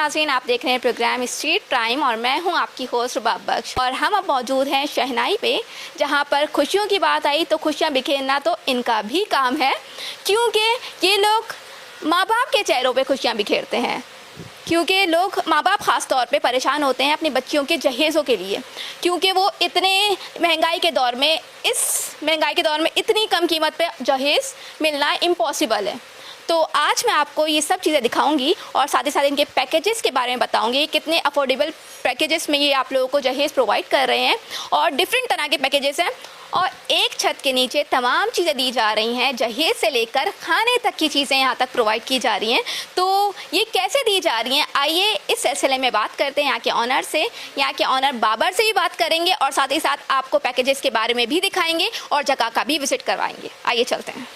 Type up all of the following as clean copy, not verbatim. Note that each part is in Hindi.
नाज़रीन, आप देख रहे हैं प्रोग्राम स्ट्रीट प्राइम और मैं हूं आपकी होस्ट रुबाब बख्श। और हम अब मौजूद हैं शहनाई पे, जहां पर खुशियों की बात आई तो खुशियां बिखेरना तो इनका भी काम है, क्योंकि ये लोग माँ बाप के चेहरों पे खुशियां बिखेरते हैं। क्योंकि लोग माँ बाप ख़ास तौर पे परेशान होते हैं अपने बच्चियों के जहेज़ों के लिए, क्योंकि वो इतने महंगाई के दौर में इतनी कम कीमत पे जहेज़ मिलना इम्पॉसिबल है। तो आज मैं आपको ये सब चीज़ें दिखाऊंगी और साथ ही साथ इनके पैकेजेस के बारे में बताऊंगी, कितने अफोर्डेबल पैकेजेस में ये आप लोगों को जहेज़ प्रोवाइड कर रहे हैं और डिफरेंट तरह के पैकेजेस हैं और एक छत के नीचे तमाम चीज़ें दी जा रही हैं, जहेज़ से लेकर खाने तक की चीज़ें यहाँ तक प्रोवाइड की जा रही हैं। तो ये कैसे दी जा रही हैं, आइए इस सिलसिले में बात करते हैं यहाँ के ऑनर से। यहाँ के ऑनर बाबर से भी बात करेंगे और साथ ही साथ आपको पैकेजेस के बारे में भी दिखाएंगे और जगह का भी विजिट करवाएंगे। आइए चलते हैं।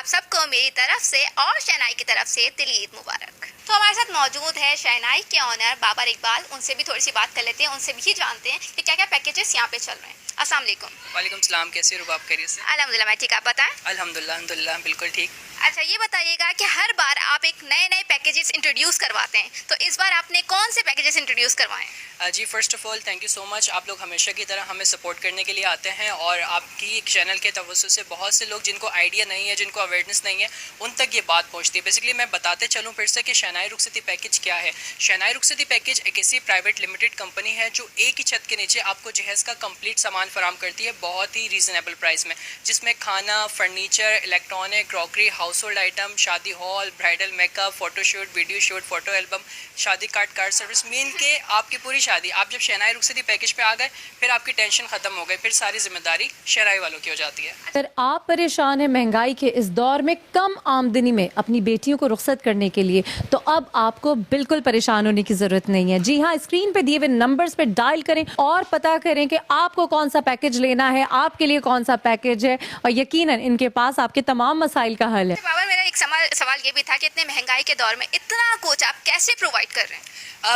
सबको मेरी तरफ से और शहनाई की तरफ से दिली ईद मुबारक। तो हमारे साथ मौजूद है शहनाई के ऑनर बाबर इकबाल। उनसे भी थोड़ी सी बात कर लेते हैं, उनसे भी जानते हैं कि क्या क्या पैकेजेस यहाँ पे चल रहे हैं। अस्सलाम वालेकुम। वालेकुम सलाम, कैसे रुबाब, खैरियत से? अल्हम्दुलिल्लाह मैं ठीक, आप बताएं? अल्हम्दुलिल्लाह बिल्कुल ठीक। अच्छा, ये बताइएगा कि हर बार आप एक नए पैकेजेस इंट्रोड्यूस करवाते हैं, तो इस बार आपने कौन से पैकेजेस इंट्रोड्यूस करवाए? जी first of all thank you so much. आप लोग हमेशा की तरह हमें सपोर्ट करने के लिए आते हैं और आपकी चैनल के तवज्जो से बहुत से लोग जिनको आइडिया नहीं है, जिनको अवेयरनेस नहीं है, उन तक ये बात पहुंचती है। बेसिकली मैं बताते चलूँ फिर से कि शहनाई रुखसती पैकेज क्या है। शहनाई रुखसती पैकेज एक ऐसी प्राइवेट लिमिटेड कंपनी है जो एक ही छत के नीचे आपको जहेज़ का कंप्लीट सामान फराम करती है बहुत ही रीज़नेबल प्राइस में, जिसमें खाना, furniture, electronic, crockery, household item, शादी hall, bridal makeup, photoshoot, video shoot, photo album, शादी कार्ड सर्विस, मीन के आपकी पूरी शादी। आप जब शहनाई रुखसती पैकेज पे आ गए फिर आपकी टेंशन खत्म हो गई, फिर सारी जिम्मेदारी शहनाई वालों की हो जाती है। अगर आप परेशान हैं महंगाई के इस दौर में कम आमदनी में अपनी बेटियों को रुखसत करने के लिए, तो अब आपको बिल्कुल परेशान होने की जरूरत नहीं है। जी हाँ, स्क्रीन पे दिए हुए नंबर्स पे डायल करें और पता करें कि आपको कौन सा पैकेज लेना है, आपके लिए कौन सा पैकेज है, और यकीनन इनके पास आपके तमाम मसाइल का हल है। बाबर, मेरा एक सवाल ये भी था कि इतने महंगाई के दौर में इतना कुछ आप कैसे प्रोवाइड कर रहे हैं?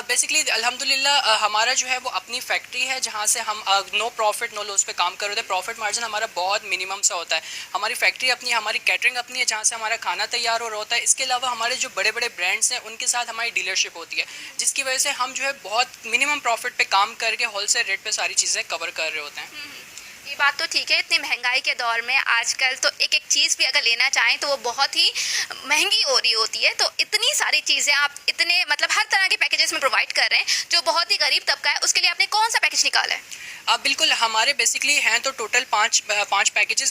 बेसिकली अल्हम्दुलिल्लाह हमारा जो है वो अपनी फैक्ट्री है जहाँ से हम नो प्रॉफिट नो लॉस पे काम कर रहे थे। प्रॉफिट मार्जिन हमारा बहुत मिनिमम सा होता है। हमारी फैक्ट्री अपनी है, हमारी कैटरिंग अपनी है जहाँ से हमारा खाना तैयार हो रहा होता है। इसके अलावा हमारे जो बड़े बड़े ब्रांड्स हैं उनके साथ हमारी डीलरशिप होती है, जिसकी वजह से हम जो है बहुत मिनिमम प्रॉफिट पे काम करके होलसेल रेट पे सारी चीज़ें कवर कर रहे होते हैं। ये बात तो ठीक है, इतनी महंगाई के दौर में आजकल तो एक चीज़ भी अगर लेना चाहें तो वो बहुत ही महंगी हो रही होती है। तो इतनी सारी चीज़ें आप इतने हर तरह के पैकेजेस में प्रोवाइड कर रहे हैं, जो बहुत ही गरीब तबका है उसके लिए आपने कौन सा पैकेज निकाला है? बिल्कुल, हमारे बेसिकली हैं तो टोटल पाँच पैकेजेस।